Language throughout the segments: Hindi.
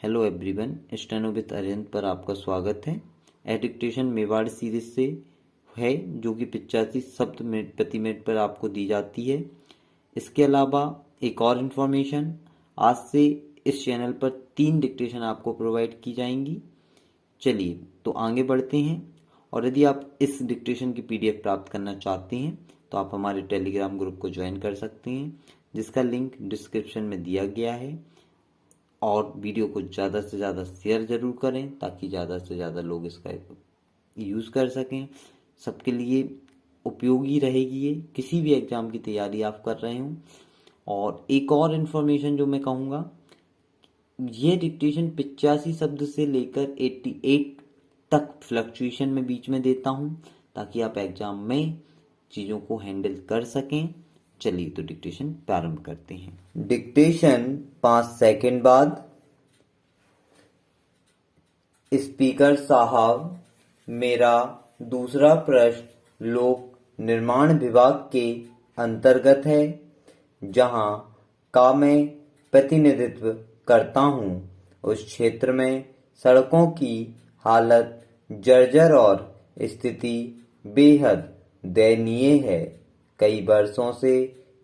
Hello everyone, steno with Arihant पर आपका स्वागत है। एडिक्टेशन मेवाड़ सीरीज से है जो कि 85 शब्द मिनट प्रति मिनट पर आपको दी जाती है। इसके अलावा एक और इन्फॉर्मेशन, आज से इस चैनल पर 3 डिक्टेशन आपको प्रोवाइड की जाएंगी। चलिए तो आगे बढ़ते हैं। और यदि आप इस डिक्टेशन की पीडीएफ प्राप्त करना चाहते हैं तो आप हमारे टेलीग्राम ग्रुप को ज्वाइन कर सकते हैं, जिसका लिंक डिस्क्रिप्शन में दिया गया है। और वीडियो को ज़्यादा से ज़्यादा शेयर ज़रूर करें ताकि ज़्यादा से ज़्यादा लोग इसका यूज़ कर सकें। सबके लिए उपयोगी रहेगी ये, किसी भी एग्ज़ाम की तैयारी आप कर रहे हों। और एक और इन्फॉर्मेशन जो मैं कहूँगा, ये डिक्टेशन 85 शब्द से लेकर 88 तक फ्लक्चुएशन में बीच में देता हूँ ताकि आप एग्ज़ाम में चीज़ों को हैंडल कर सकें। चलिए तो डिक्टेशन प्रारंभ करते हैं। डिक्टेशन 5 सेकंड बाद। स्पीकर साहब, मेरा दूसरा प्रश्न लोक निर्माण विभाग के अंतर्गत है, जहां का मैं प्रतिनिधित्व करता हूं। उस क्षेत्र में सड़कों की हालत जर्जर और स्थिति बेहद दयनीय है। कई वर्षों से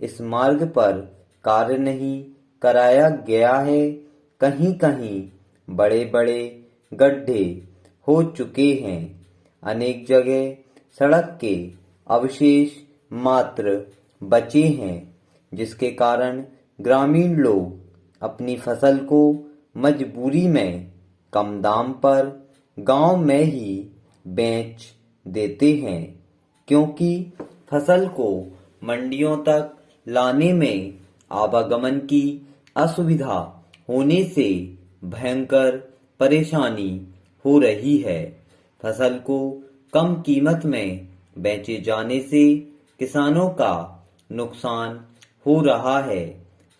इस मार्ग पर कार्य नहीं कराया गया है। कहीं कहीं बड़े बड़े गड्ढे हो चुके हैं। अनेक जगह सड़क के अवशेष मात्र बचे हैं, जिसके कारण ग्रामीण लोग अपनी फसल को मजबूरी में कम दाम पर गांव में ही बेच देते हैं, क्योंकि फसल को मंडियों तक लाने में आवागमन की असुविधा होने से भयंकर परेशानी हो रही है। फसल को कम कीमत में बेचे जाने से किसानों का नुकसान हो रहा है,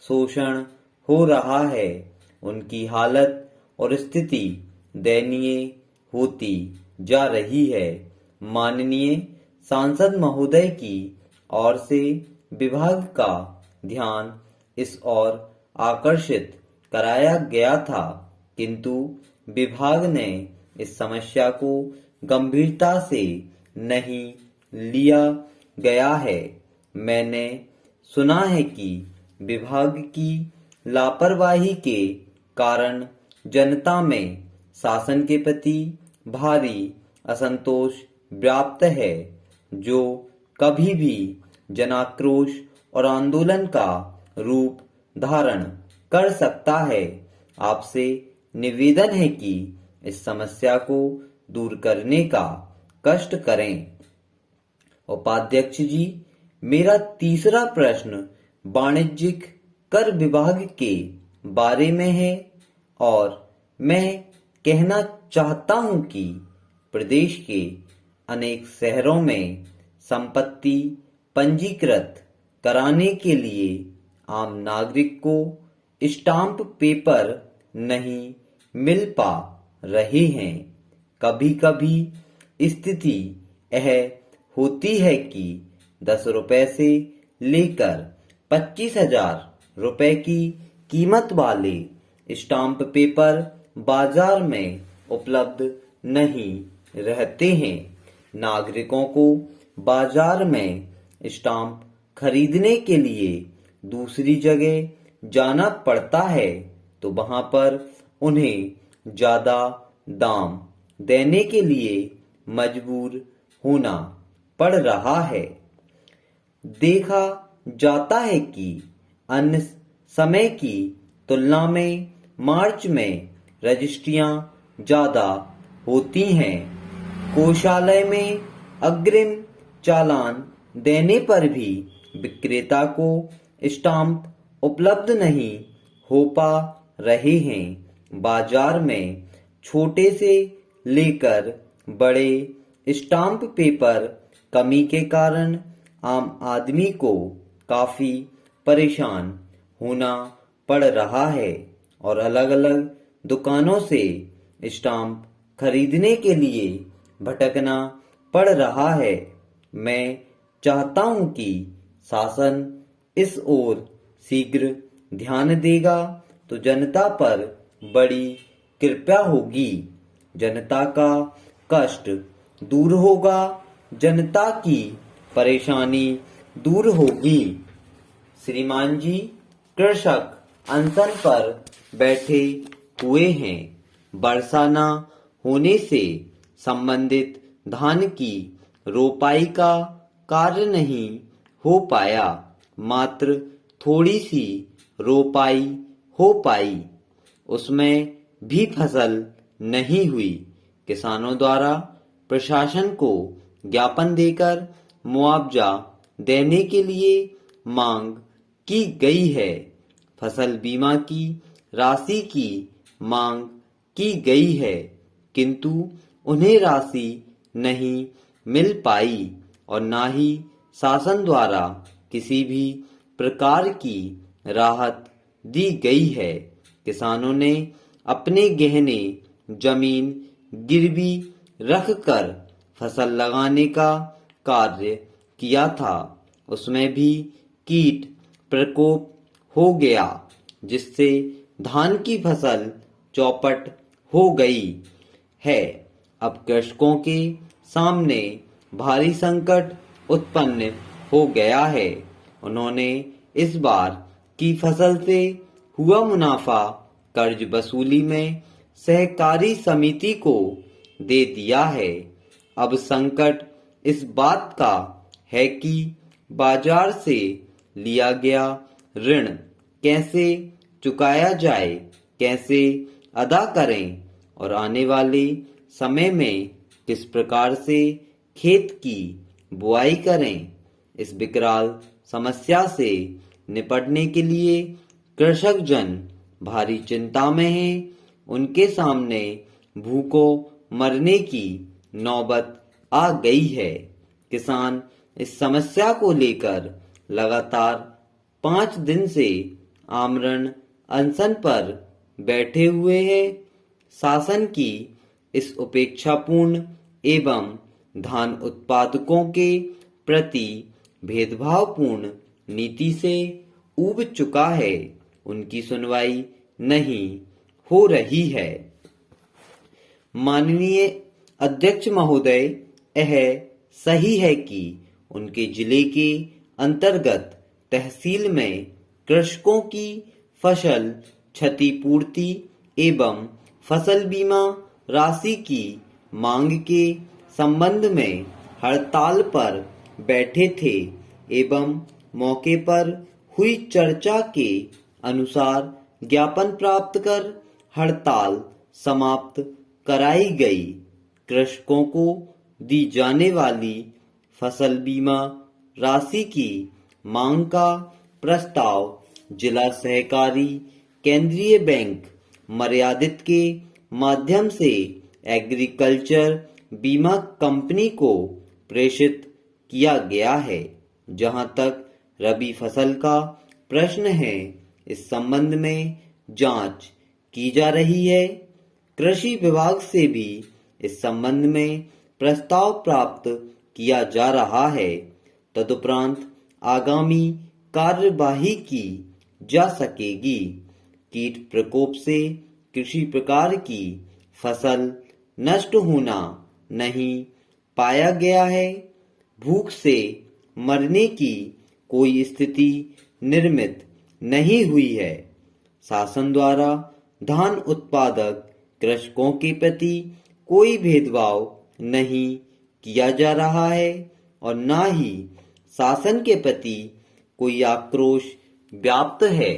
शोषण हो रहा है। उनकी हालत और स्थिति दयनीय होती जा रही है। माननीय सांसद महोदय की ओर से विभाग का ध्यान इस ओर आकर्षित कराया गया था, किंतु विभाग ने इस समस्या को गंभीरता से नहीं लिया गया है। मैंने सुना है कि विभाग की लापरवाही के कारण जनता में शासन के प्रति भारी असंतोष व्याप्त है, जो कभी भी जनाक्रोश और आंदोलन का रूप धारण कर सकता है। आपसे निवेदन है कि इस समस्या को दूर करने का कष्ट करें। उपाध्यक्ष जी, मेरा तीसरा प्रश्न वाणिज्यिक कर विभाग के बारे में है और मैं कहना चाहता हूं कि प्रदेश के अनेक शहरों में संपत्ति पंजीकृत कराने के लिए आम नागरिक को स्टाम्प पेपर नहीं मिल पा रहे हैं। कभी कभी स्थिति यह होती है कि 10 रुपए से लेकर 25,000 रुपए की कीमत वाले स्टाम्प पेपर बाजार में उपलब्ध नहीं रहते हैं। नागरिकों को बाजार में स्टाम्प खरीदने के लिए दूसरी जगह जाना पड़ता है, तो वहां पर उन्हें ज्यादा दाम देने के लिए मजबूर होना पड़ रहा है। देखा जाता है कि अन्य समय की तुलना में मार्च में रजिस्ट्रियां ज्यादा होती हैं। कोषालय में अग्रिम चालान देने पर भी विक्रेता को स्टाम्प उपलब्ध नहीं हो पा रहे हैं। बाजार में छोटे से लेकर बड़े स्टाम्प पेपर कमी के कारण आम आदमी को काफी परेशान होना पड़ रहा है और अलग अलग दुकानों से स्टाम्प खरीदने के लिए भटकना पड़ रहा है। मैं चाहता हूं कि शासन इस ओर शीघ्र ध्यान देगा तो जनता पर बड़ी कृपा होगी। जनता का कष्ट दूर होगा, जनता की परेशानी दूर होगी। श्रीमान जी, कृषक अनशन पर बैठे हुए हैं। वर्षा न होने से संबंधित धान की रोपाई का कार्य नहीं हो पाया। मात्र थोड़ी सी रोपाई हो पाई, उसमें भी फसल नहीं हुई। किसानों द्वारा प्रशासन को ज्ञापन देकर मुआवजा देने के लिए मांग की गई है। फसल बीमा की राशि की मांग की गई है, किंतु उन्हें राशि नहीं मिल पाई और न ही शासन द्वारा किसी भी प्रकार की राहत दी गई है। किसानों ने अपने गहने जमीन गिरवी रखकर फसल लगाने का कार्य किया था, उसमें भी कीट प्रकोप हो गया, जिससे धान की फसल चौपट हो गई है। अब कृषकों के सामने भारी संकट उत्पन्न हो गया है। उन्होंने इस बार की फसल से हुआ मुनाफा कर्ज वसूली में सहकारी समिति को दे दिया है। अब संकट इस बात का है कि बाजार से लिया गया ऋण कैसे चुकाया जाए, कैसे अदा करें और आने वाले समय में किस प्रकार से खेत की बुआई करें। इस विकराल समस्या से निपटने के लिए कृषक जन भारी चिंता में हैं। उनके सामने भूखों मरने की नौबत आ गई है। किसान इस समस्या को लेकर लगातार 5 दिन से आमरण अनशन पर बैठे हुए हैं। शासन की इस उपेक्षापूर्ण एवं धान उत्पादकों के प्रति भेदभावपूर्ण नीति से ऊब चुका है। उनकी सुनवाई नहीं हो रही है। माननीय अध्यक्ष महोदय, यह सही है कि उनके जिले के अंतर्गत तहसील में कृषकों की फसल क्षतिपूर्ति एवं फसल बीमा राशि की मांग के संबंध में हड़ताल पर बैठे थे एवं मौके पर हुई चर्चा के अनुसार ज्ञापन प्राप्त कर हड़ताल समाप्त कराई गई। कृषकों को दी जाने वाली फसल बीमा राशि की मांग का प्रस्ताव जिला सहकारी केंद्रीय बैंक मर्यादित के माध्यम से एग्रीकल्चर बीमा कंपनी को प्रेषित किया गया है। जहां तक रबी फसल का प्रश्न है, इस संबंध में जांच की जा रही है। कृषि विभाग से भी इस संबंध में प्रस्ताव प्राप्त किया जा रहा है। तदुपरांत आगामी कार्यवाही की जा सकेगी। कीट प्रकोप से किसी प्रकार की फसल नष्ट होना नहीं पाया गया है। भूख से मरने की कोई स्थिति निर्मित नहीं हुई है। शासन द्वारा धान उत्पादक कृषकों के प्रति कोई भेदभाव नहीं किया जा रहा है और न ही शासन के प्रति कोई आक्रोश व्याप्त है।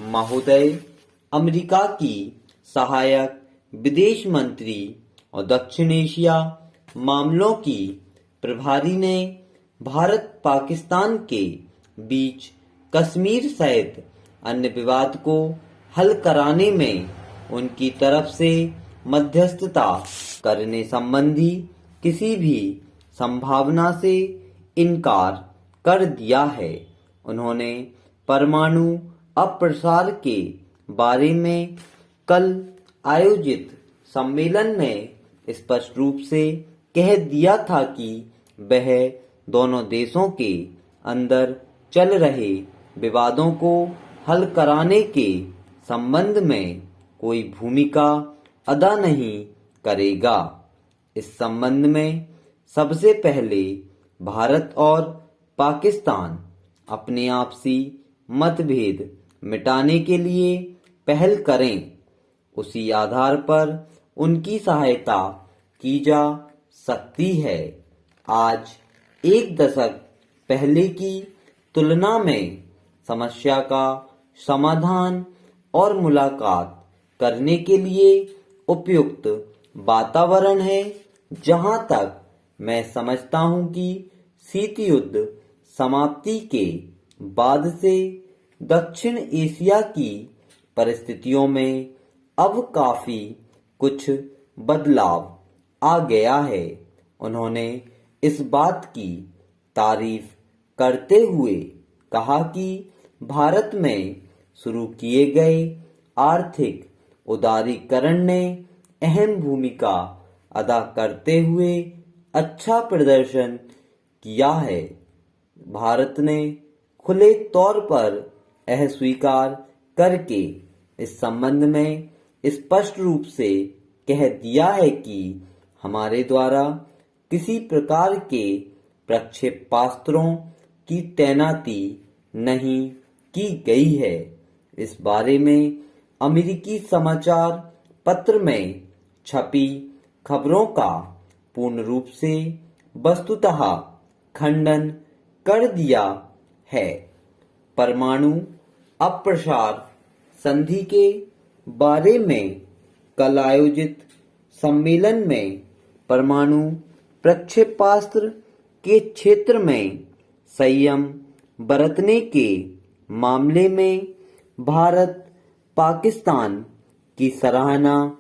महोदय, अमेरिका की सहायक विदेश मंत्री और दक्षिण एशिया मामलों की प्रभारी ने भारत पाकिस्तान के बीच कश्मीर सहित अन्य विवाद को हल कराने में उनकी तरफ से मध्यस्थता करने संबंधी किसी भी संभावना से इनकार कर दिया है। उन्होंने परमाणु अप्रसार के बारे में कल आयोजित सम्मेलन में स्पष्ट रूप से कह दिया था कि वह दोनों देशों के अंदर चल रहे विवादों को हल कराने के संबंध में कोई भूमिका अदा नहीं करेगा। इस संबंध में सबसे पहले भारत और पाकिस्तान अपने आपसी मतभेद मिटाने के लिए पहल करें। उसी आधार पर उनकी सहायता की जा सकती है। आज एक दशक पहले की तुलना में समस्या का समाधान और मुलाकात करने के लिए उपयुक्त वातावरण है। जहां तक मैं समझता हूं कि शीत युद्ध समाप्ति के बाद से दक्षिण एशिया की परिस्थितियों में अब काफी कुछ बदलाव आ गया है। उन्होंने इस बात की तारीफ करते हुए कहा कि भारत में शुरू किए गए आर्थिक उदारीकरण ने अहम भूमिका अदा करते हुए अच्छा प्रदर्शन किया है। भारत ने खुले तौर पर यह स्वीकार करके इस संबंध में स्पष्ट रूप से कह दिया है कि हमारे द्वारा किसी प्रकार के प्रक्षेपास्त्रों की तैनाती नहीं की गई है। इस बारे में अमेरिकी समाचार पत्र में छपी खबरों का पूर्ण रूप से वस्तुतः खंडन कर दिया है। परमाणु अप्रसार संधि के बारे में कल आयोजित सम्मेलन में परमाणु प्रक्षेपास्त्र के क्षेत्र में संयम बरतने के मामले में भारत पाकिस्तान की सराहना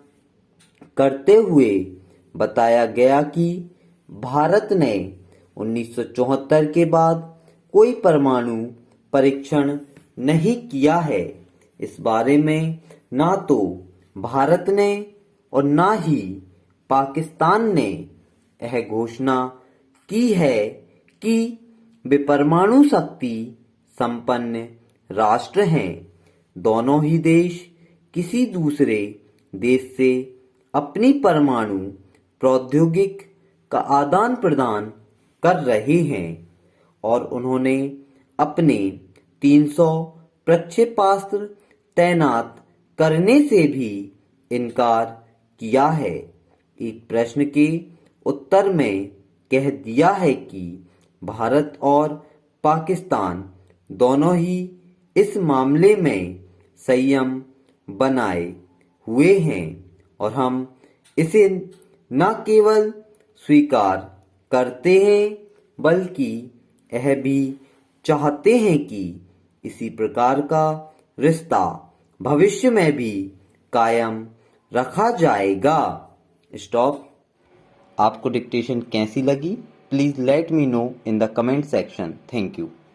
करते हुए बताया गया कि भारत ने 1974 के बाद कोई परमाणु परीक्षण नहीं किया है। इस बारे में ना तो भारत ने और ना ही पाकिस्तान ने यह घोषणा की है कि वे परमाणु शक्ति संपन्न राष्ट्र हैं। दोनों ही देश किसी दूसरे देश से अपनी परमाणु प्रौद्योगिकी का आदान प्रदान कर रहे हैं और उन्होंने अपने 300 प्रक्षेपास्त्र तैनात करने से भी इनकार किया है। एक प्रश्न के उत्तर में कह दिया है कि भारत और पाकिस्तान दोनों ही इस मामले में संयम बनाए हुए हैं और हम इसे न केवल स्वीकार करते हैं बल्कि यह भी चाहते हैं कि इसी प्रकार का रिश्ता भविष्य में भी कायम रखा जाएगा। स्टॉप। आपको डिक्टेशन कैसी लगी? Please let me know in the comment section. Thank you.